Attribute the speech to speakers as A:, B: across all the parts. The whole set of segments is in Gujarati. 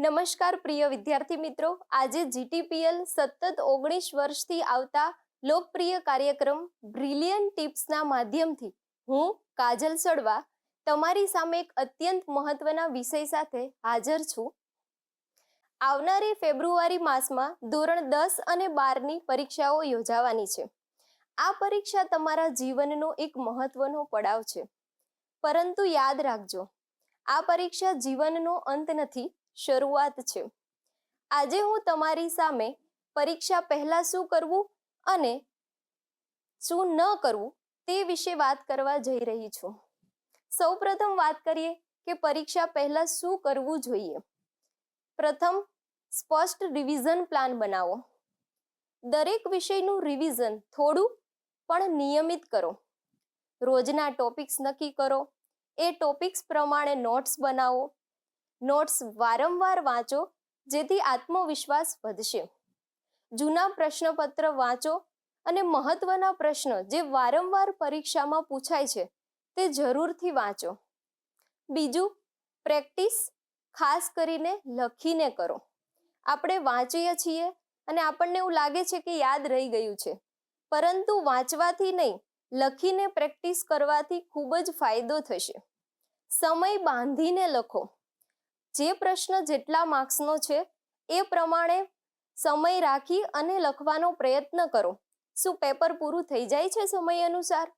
A: નમસ્કાર પ્રિય વિદ્યાર્થી મિત્રો, આજે જીટીપીએલ સતત 19 વર્ષથી આવતા લોકપ્રિય કાર્યક્રમ બ્રિલિયન્ટ ટિપ્સના માધ્યમથી હું કાજલ સડવા તમારી સામે એક અત્યંત મહત્વના વિષય સાથે હાજર છું. આવનારી ફેબ્રુઆરી માસમાં ધોરણ 10 અને 12ની પરીક્ષાઓ યોજાવાની છે. આ પરીક્ષા તમારા જીવનનો એક મહત્વનો પડાવ છે, પરંતુ યાદ રાખજો, આ પરીક્ષા જીવનનો અંત નથી, શરૂઆત છે. આજે હું તમારી સામે પરીક્ષા પહેલા શું કરવું અને શું ન કરવું તે વિશે વાત કરવા જઈ રહી છું. સૌપ્રથમ વાત કરીએ કે પરીક્ષા પહેલા શું કરવું જોઈએ. પ્રથમ, સ્પષ્ટ રિવિઝન પ્લાન બનાવો. દરેક વિષયનું રિવિઝન થોડું પણ નિયમિત કરો. રોજના ટોપિક્સ નક્કી કરો, એ ટોપિક્સ પ્રમાણે નોટ્સ બનાવો. નોટ્સ વારંવાર વાંચો જેથી આત્મવિશ્વાસ વધશે. જૂના પ્રશ્નપત્ર વાંચો અને મહત્વના પ્રશ્નો જે વારંવાર પરીક્ષામાં પૂછાય છે તે જરૂરથી વાંચો. બીજું, પ્રેક્ટિસ ખાસ કરીને લખીને કરો. આપણે વાંચીએ છીએ અને આપણને એવું લાગે છે કે યાદ રહી ગયું છે, પરંતુ વાંચવાથી નહીં, લખીને પ્રેક્ટિસ કરવાથી ખૂબ જ ફાયદો થશે. સમય બાંધીને લખો. જે પ્રશ્ન જેટલા માર્ક્સનો છે એ પ્રમાણે સમય રાખી અને લખવાનો પ્રયત્ન કરો. શું પેપર પૂરું થઈ જાય છે સમય અનુસાર?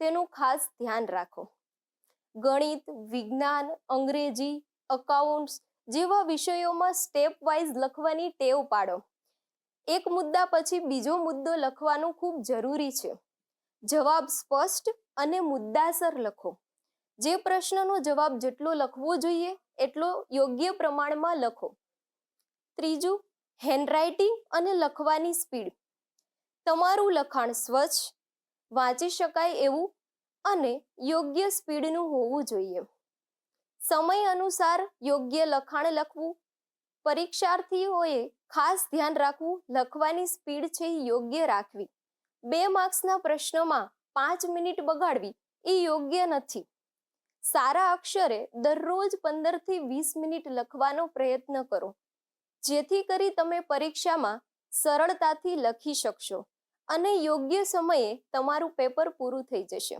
A: તેનું ખાસ ધ્યાન રાખો. ગણિત, વિજ્ઞાન, અંગ્રેજી, અકાઉન્ટ્સ જેવા વિષયોમાં સ્ટેપ વાઇઝ લખવાની ટેવ પાડો. એક મુદ્દા પછી બીજો મુદ્દો લખવાનું ખૂબ જરૂરી છે. જવાબ સ્પષ્ટ અને મુદ્દાસર લખો. જે પ્રશ્નનો જવાબ જેટલો લખવો જોઈએ એટલો યોગ્ય પ્રમાણમાં લખો. ત્રીજું, હેન્ડરાઇટિંગ અને લખવાની સ્પીડ. તમારું લખાણ સ્વચ્છ, વાંચી શકાય એવું અને યોગ્ય સ્પીડનું હોવું જોઈએ. સમય અનુસાર યોગ્ય લખાણ લખવું. પરીક્ષાર્થીઓએ ખાસ ધ્યાન રાખવું, લખવાની સ્પીડ છે એ યોગ્ય રાખવી. 2 માર્ક્સના પ્રશ્નમાં 5 મિનિટ બગાડવી એ યોગ્ય નથી. સારા અક્ષરે દરરોજ 15 થી 20 મિનિટ લખવાનો પ્રયત્ન કરો, જેથી કરી તમે પરીક્ષામાં સરળતાથી લખી શકશો અને યોગ્ય સમયે તમારું પેપર પૂરું થઈ જશે.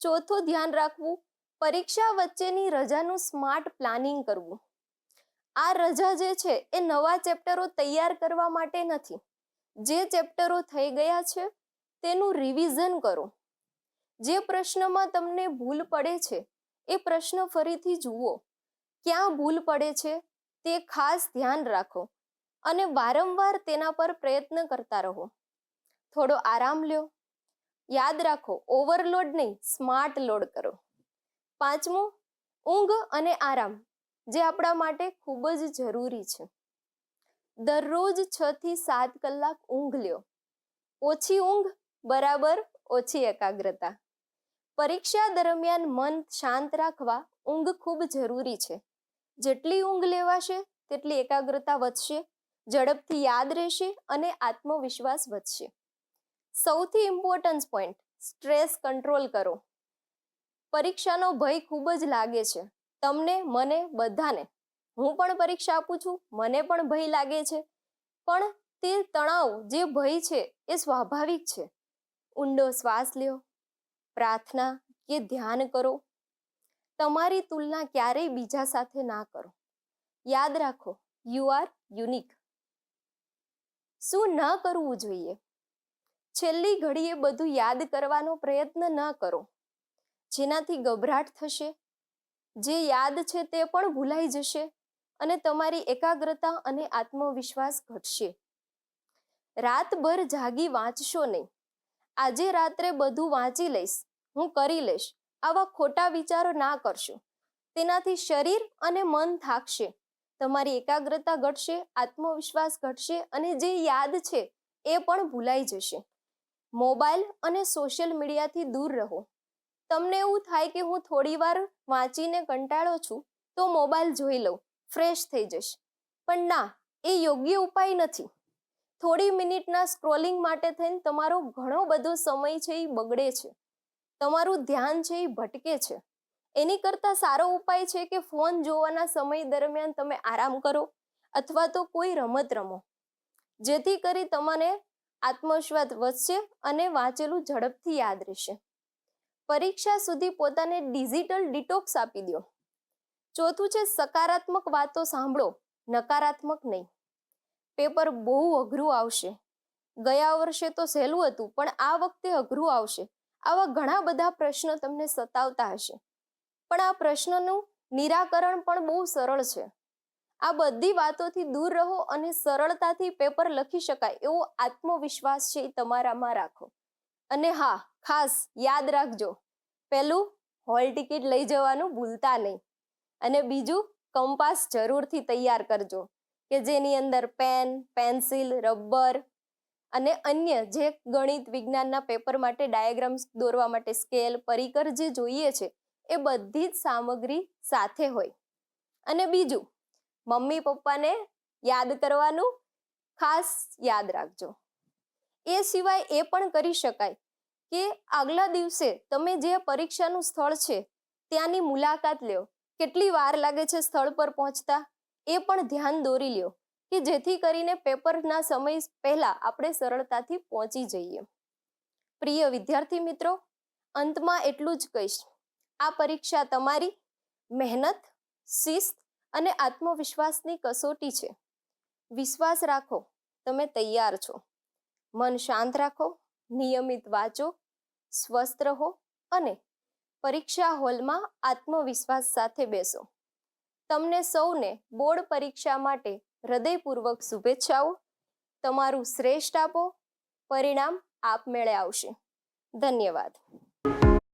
A: ચોથું ધ્યાન રાખવું, પરીક્ષા વચ્ચેની રજાનું સ્માર્ટ પ્લાનિંગ કરવું. આ રજા જે છે એ નવા ચેપ્ટરો તૈયાર કરવા માટે નથી. જે ચેપ્ટરો થઈ ગયા છે તેનું રિવિઝન કરો. જે પ્રશ્નમાં તમને ભૂલ પડે છે એ પ્રશ્ન ફરીથી જુઓ. ક્યાં ભૂલ પડે છે તે ખાસ ધ્યાન રાખો અને વારંવાર તેના પર પ્રયત્ન કરતા રહો. થોડો આરામ લ્યો. યાદ રાખો, ઓવરલોડ નહીં, સ્માર્ટ લોડ કરો. પાંચમું, ઊંઘ અને આરામ, જે આપણા માટે ખૂબ જ જરૂરી છે. દરરોજ 6 થી 7 કલાક ઊંઘ લ્યો. ઓછી ઊંઘ બરાબર ઓછી એકાગ્રતા. પરીક્ષા દરમિયાન મન શાંત રાખવા ઊંઘ ખૂબ જરૂરી છે. જેટલી ઊંઘ લેવાશે તેટલી એકાગ્રતા વધશે, ઝડપથી યાદ રહેશે અને આત્મવિશ્વાસ વધશે. સૌથી ઇમ્પોર્ટન્ટ પોઈન્ટ, સ્ટ્રેસ કંટ્રોલ કરો. પરીક્ષાનો ભય ખૂબ જ લાગે છે તમને, મને, બધાને. હું પણ પરીક્ષા આપું છું, મને પણ ભય લાગે છે, પણ તે તણાવ, જે ભય છે એ સ્વાભાવિક છે. ઊંડો શ્વાસ લ્યો, પ્રાર્થના કે ધ્યાન કરો. તમારી તુલના ક્યારેય બીજા સાથે ના કરો. યાદ રાખો, યુ આર યુનિક. શું ન કરવું જોઈએ? છેલ્લી ઘડીએ બધું યાદ કરવાનો પ્રયત્ન ન કરો, જેનાથી ગભરાટ થશે. જે યાદ છે તે પણ ભૂલાઈ જશે અને તમારી એકાગ્રતા અને આત્મવિશ્વાસ ઘટશે. રાતભર જાગી વાંચશો નહીં. આજે રાત્રે બધું વાંચી લઈશ, હું કરી લઈશ, આવા ખોટા વિચારો ના કરશો. તેનાથી શરીર અને મન થાકશે, તમારી એકાગ્રતા ઘટશે, આત્મવિશ્વાસ ઘટશે અને જે યાદ છે એ પણ ભૂલાઈ જશે. મોબાઈલ અને સોશિયલ મીડિયાથી દૂર રહો. તમને એવું થાય કે હું થોડી વાર વાંચીને કંટાળો છું તો મોબાઈલ જોઈ લઉં, ફ્રેશ થઈ જશે, પણ ના, એ યોગ્ય ઉપાય નથી. થોડી મિનિટના સ્ક્રોલિંગ માટે થઈને તમારો ઘણો બધો સમય છે એ બગડે છે, તમારું ધ્યાન છે એ ભટકે છે. એની કરતાં સારો ઉપાય છે કે ફોન જોવાના સમય દરમિયાન તમે આરામ કરો, અથવા તો કોઈ રમત રમો, જેથી કરી તમને આત્મવિશ્વાસ વધશે અને વાંચેલું ઝડપથી યાદ રહેશે. પરીક્ષા સુધી પોતાને ડિજિટલ ડિટોક્સ આપી દો. ચોથું છે સકારાત્મક વાતો સાંભળો, નકારાત્મક નહીં. પેપર બહુ અઘરું આવશે. ગયા વર્ષે તો સહેલું હતું, પણ આ વખતે અઘરું આવશે. આવા ઘણા બધા પ્રશ્નો તમને સતાવતા હશે, પણ આ પ્રશ્નનું નિરાકરણ પણ બહુ સરળ છે. આ બધી વાતોથી દૂર રહો અને સરળતાથી પેપર લખી શકાય એવો આત્મવિશ્વાસ છે એ તમારામાં રાખો. અને હા, ખાસ યાદ રાખજો, પહેલું હોલ ટિકિટ લઈ જવાનું ભૂલતા નહીં. અને બીજું, કંપાસ જરૂરથી તૈયાર કરજો કે જેની અંદર પેન, પેન્સિલ, રબર અને અન્ય જે ગણિત વિજ્ઞાનના પેપર માટે ડાયાગ્રામ્સ દોરવા માટે સ્કેલ, પરિકર જે જોઈએ છે એ બધી જ સામગ્રી સાથે હોય. અને બીજું, મમ્મી પપ્પાને યાદ કરવાનું ખાસ યાદ રાખજો. એ સિવાય એ પણ કરી શકાય કે આગલા દિવસે તમે જે પરીક્ષાનું સ્થળ છે ત્યાંની મુલાકાત લ્યો. કેટલી વાર લાગે છે સ્થળ પર પહોંચતા એ પણ ધ્યાન દોરી લ્યો કે જેથી કરીને પેપરના સમય પહેલા આપણે સરળતાથી પહોંચી જઈએ. પ્રિય વિદ્યાર્થી મિત્રો, અંતમાં એટલું જ કહીશ, આ પરીક્ષા તમારી મહેનત, શિસ્ત અને આત્મવિશ્વાસની કસોટી છે. વિશ્વાસ રાખો, તમે તૈયાર છો. મન શાંત રાખો, નિયમિત વાંચો, સ્વસ્થ રહો અને પરીક્ષા હોલમાં આત્મવિશ્વાસ સાથે બેસો. તમને સૌને બોર્ડ પરીક્ષા માટે હૃદયપૂર્વક શુભેચ્છાઓ. તમારું શ્રેષ્ઠ આપો, પરિણામ આપમેળે આવશે. ધન્યવાદ.